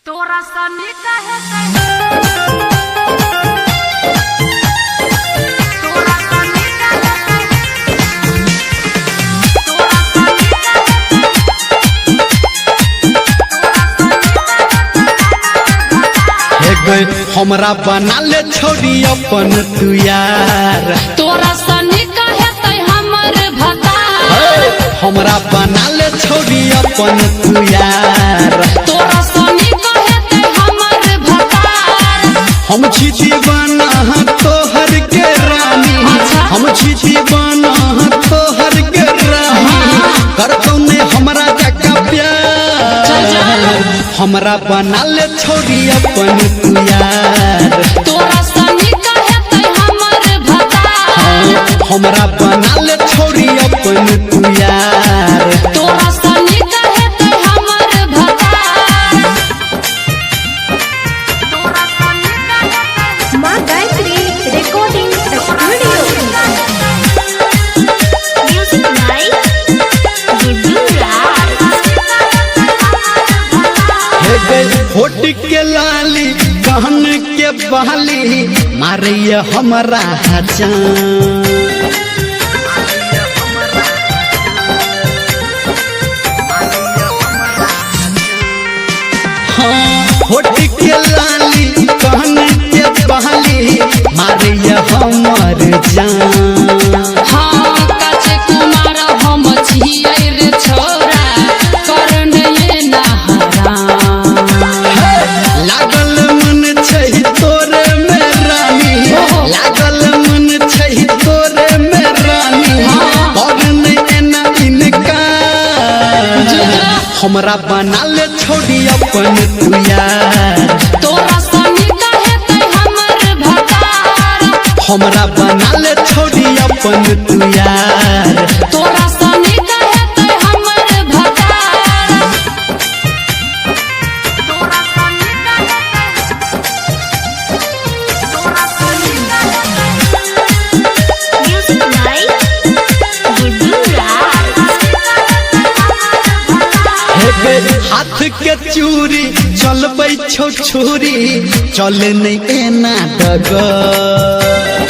तोरा सनी कहे तोरा सनी कहे तोरा सनी कहे हमरा बना ले छोड़ी अपन तू यार। तोरा सनी कहे तै हमर भतार हमरा बना ले छोड़ी अपन तू यार। तोरा सनी कहे तै हमर भतार हम छी दीवाना तोहर के रानी। हम छी दीवाना तोहर के रानी। करतौ ने हमरा जका प्यार। हमरा बना ले छोड़ी अपन तू यार। तोरा सनी कहे तै हमर भतार हमरा बना ले छोड़ी अपन तू यार। तोरा सनी कहे तै हमर भतार तोरा सनी कहे माँ Gayatri recording studio. Music by Guddu Raj. होठ के लाली कहन के बहाली मारिया हमरा जान। हाँ होठ के लाली कहन के बहाली मारिया हमर जान। हाँ काचे कुमार हम छियै रे छोरा करने ना हराम लागल मन छै तोरे में रानी। लागल मन छै तोरे में रानी। और नहीं एना इनकार। हमरा बना ले छोड़ी अपन तू यार। तोरा सनी कहे तै हमर भतार हमरा बना ले छोड़ी अपन तू यार। तोरा सनी कहे तै हमर भतार तोरा सनी कहे तोरा सनी म्यूजिक बाय गुड्डू राज। हाथ के चूड़ी चलबै छो छुरी चल नहीं एना डगर।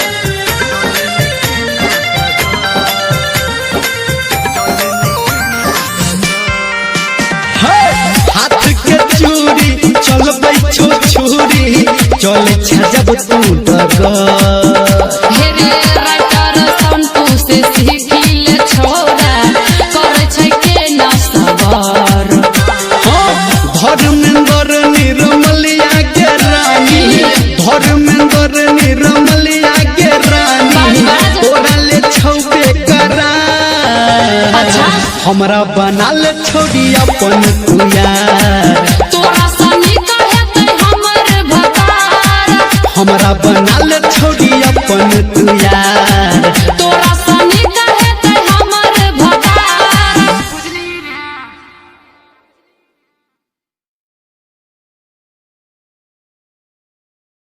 हाथ के चूड़ी चलबै छो छुरी चल छजब तू डगर। हे रे राइटर संतू से सीखिले छोरा करे छै के ना सवार धर्मेंद्र निर्मलिया के रानी। धर्मेंद्र निर्मलिया के रानी। तोरा ले छौबे करा। अच्छा हमरा बना ले छोड़ी अपन तू यार। तोरा सनी कहे तै हमर भतार हमरा बना ले छोड़ी अपन तू यार।